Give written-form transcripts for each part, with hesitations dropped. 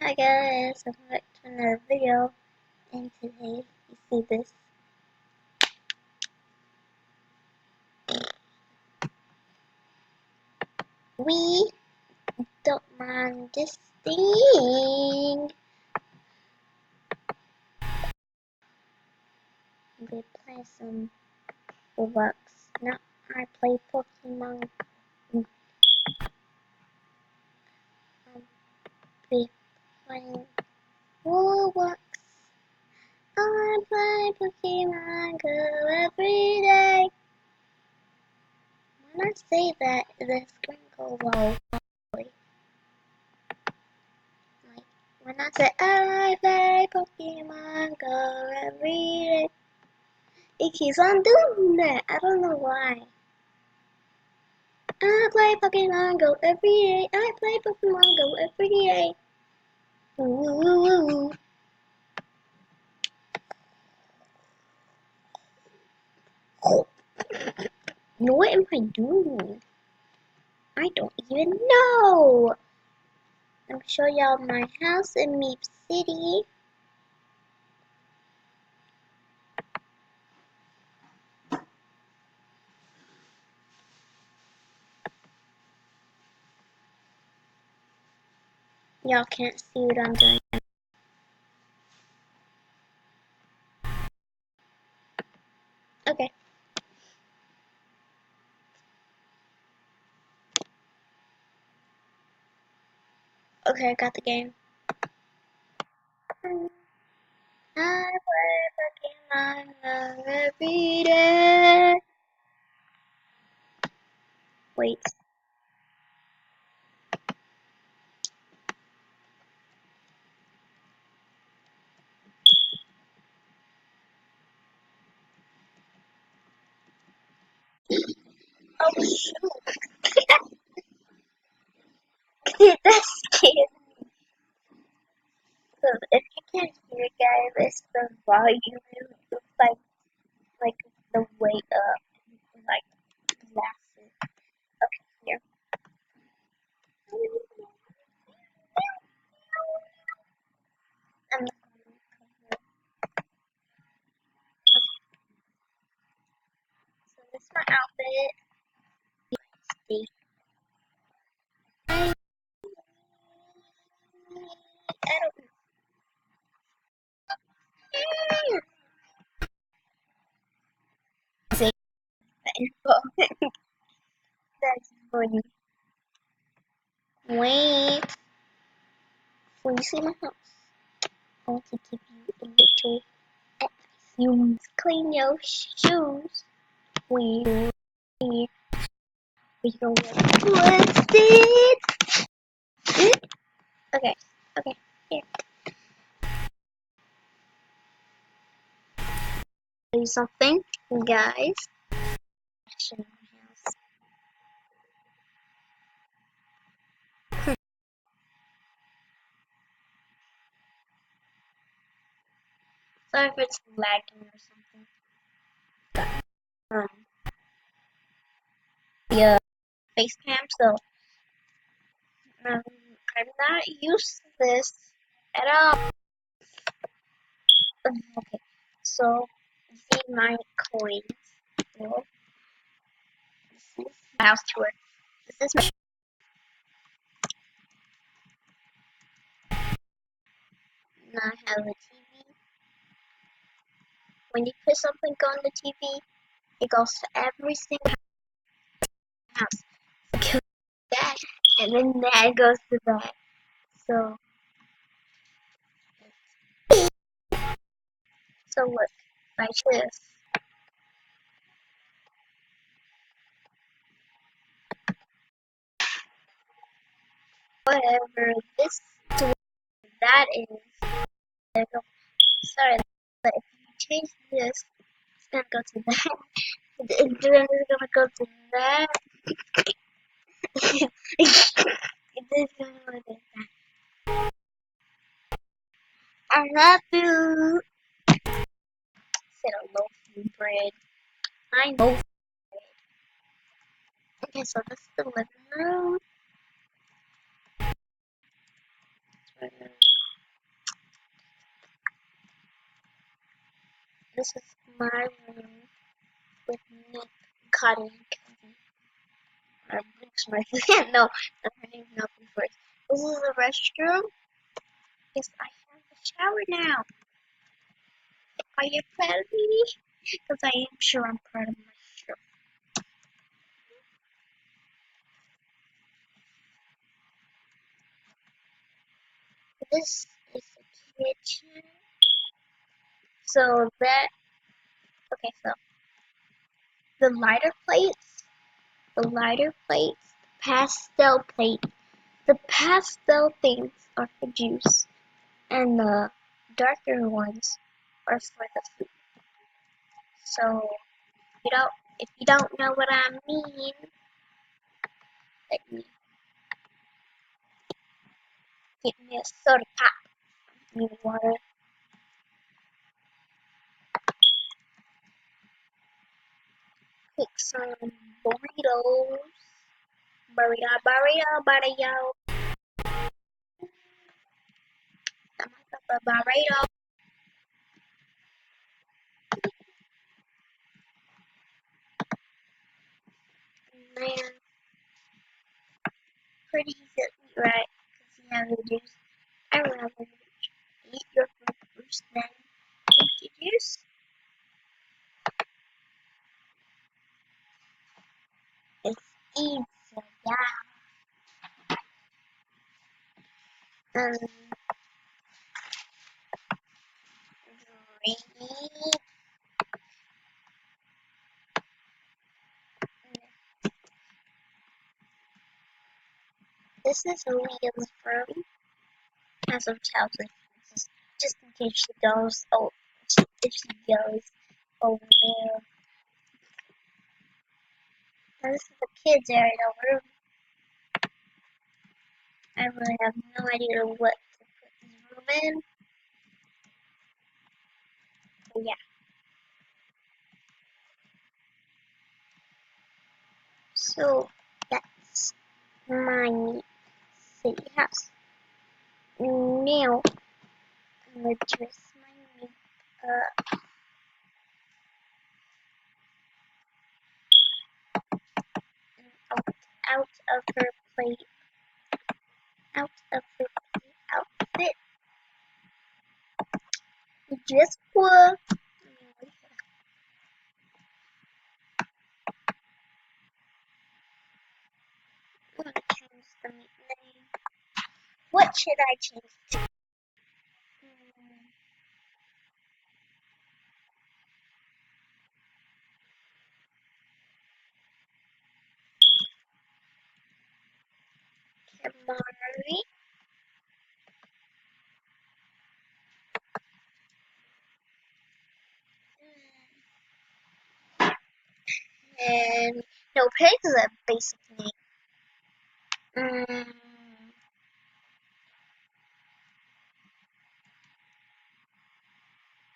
Hi guys, welcome back to another video, and today you see this. We don't mind this thing. We play some Roblox. Now I play Pokemon. We playing Roblox. I play Pokemon Go every day. When I say that, the screen goes low. When I say I play Pokemon Go every day, it keeps on doing that. I don't know why. I play Pokemon Go every day. I play Pokemon Go every day. Ooh. What am I doing? I don't even know. I'm gonna show y'all my house in Meep City. Y'all can't see what I'm doing. Okay. Okay, I got the game. I play Pokemon Go every day. Wait. Oh shoot. That scared me. So if you can't hear guys, it's the volume. It's like the way up, like massive. Okay, here. I'm so this is my outfit. See. I don't know. See the info. That's funny. Wait. When you see my house, I want to give you a little advice. You must clean your shoes when you go what's this? Okay, okay, here. Do something, guys. Show my house. Sorry if it's lagging or something. Um, yeah, face cam. So I'm not used to this at all. Okay, so see my coins. Well, this is my house tour. This is my. Now I have a TV. When you put something on the TV, it goes to every single house. It goes to that, and then that goes to that. So look, like this. Whatever this to that is. Sorry, but if you change this, it's gonna go to that. Then it's gonna go to that. It's gonna go to that. I have to set a loaf of bread. I know. Okay, so this is the living room. This is my room with Nick, Cotton, and Kenzie. Or Luke's my no, her name's not first. This is the restroom. Yes, I have a shower now. Are you proud of me? Because I am sure I'm proud of myself. This is the kitchen. So that, okay, so the lighter plates, pastel plate. The pastel things are for juice, and the darker ones are for the food. So if you don't know what I mean, let me get me a soda pop. Need water. Cook some burritos. Burrito. Burrito. Man, pretty easy to eat, right? Because you have the juice. I would rather eat your food first, then drink your juice. It's easy, yeah. Drink. This is Liam's room. Has some childhood just in case she goes. Oh, if she goes over there. Now this is the kids' area room. I really have no idea what to put this room in. But yeah. So that's my city house. Now I'm gonna dress my makeup. Out of her plate. Out of her plate outfit. Just what? I'm gonna change the name. What should I change to? Kamari. And no, Peg is a basic name.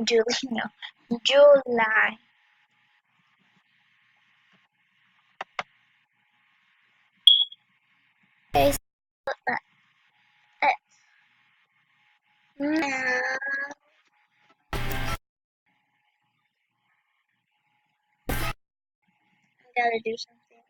Julie, no. July. Okay, so now I gotta do something.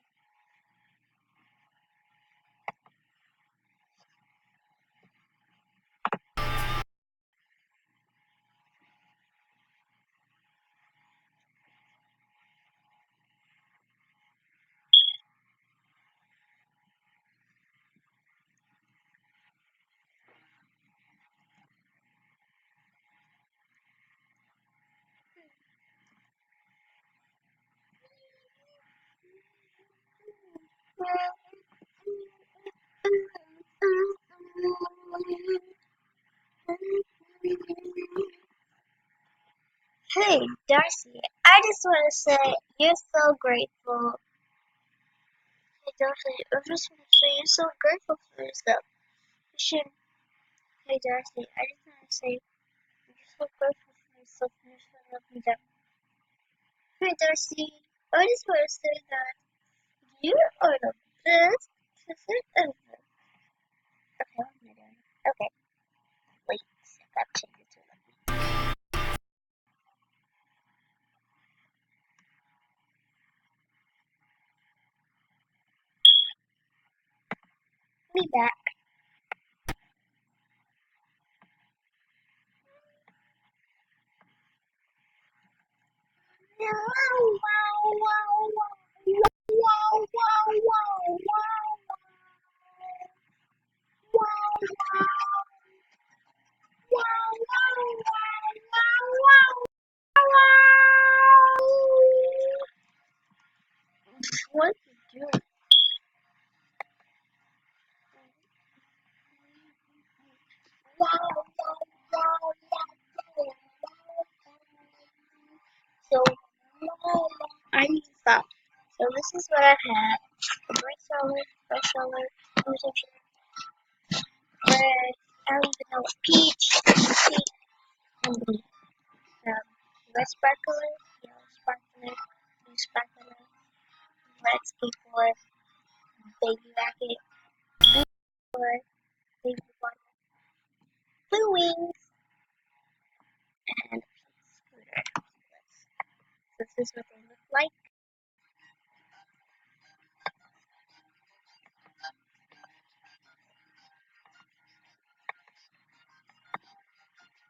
Hey, Darcy, I just want to say you're so grateful. Hey, Darcy, I just want to say you're so grateful for yourself. You should. Hey, Darcy, I just want to say you're so grateful for yourself and you should love me down. Hey, Darcy, I just want to say that you are the best sister ever. Okay, what am I doing? Okay, wait, I gotta change it to be back. Wow, wow, wow, wow, wow, wow, wow, wow, wow, wow, wow, wow, wow, wow. What did you do? Wow, wow, wow, wow, wow. So, wow, I need to stop. So this is what I had. A bright color, rosy red, I don't even know what peach, pink, and blue. Red sparkler, yellow sparkler, blue sparkler, red skateboard, baby racket, blue board, baby water, blue wings, and a scooter. So this is what they look like.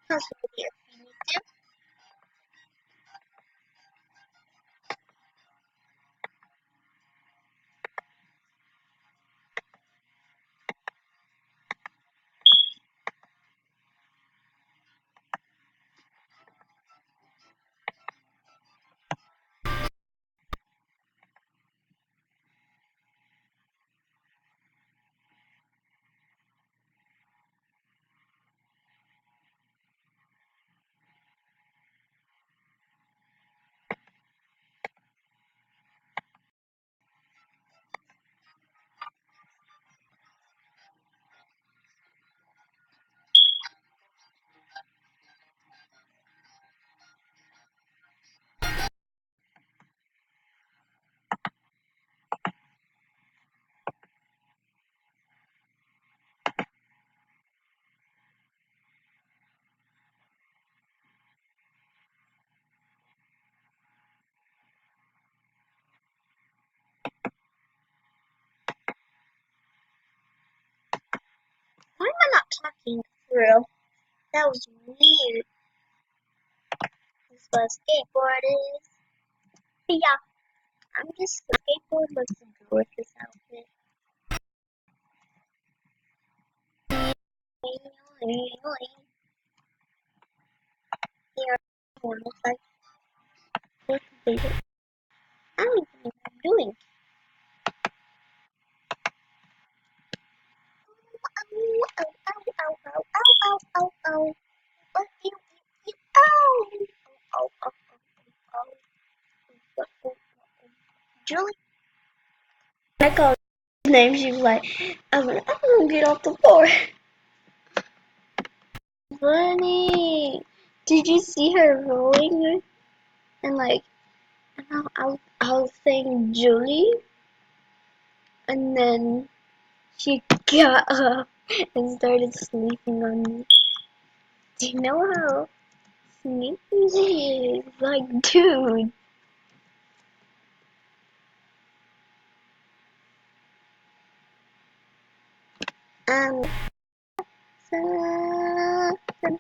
Pause the video if you need to. Why am I not talking through? That was weird. This is what a skateboard is. But yeah, I'm just the skateboard looks good with this outfit. Here, one looks like what's the bigger? I don't even know what I'm doing. Ow, ow, ow, ow, ow, ow, ow, ow, ow. Oh, ew, ew, ew, ow. Oh, oh, oh, oh, oh, oh, oh. Julie? I called his name, she was like, I'm gonna get off the floor. Funny. Did you see her rolling? And like, I was saying Julie, and then she got up and started sleeping on me. Do you know how sneaky she is? Like, dude. Um, something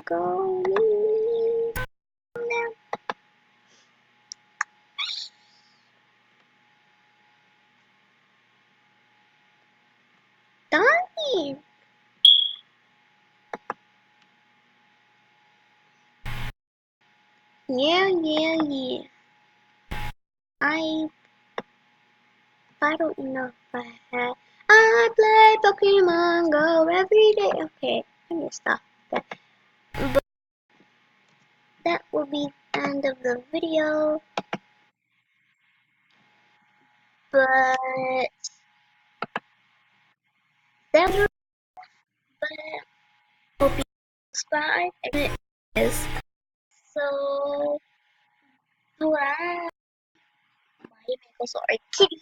going now. Donnie. Yeah. I I don't know if I had. I play Pokemon Go every day. Okay, let me stop that. But that will be the end of the video. But that will be subscribe and it is so bye. Bye, Michael. Sorry, kitty.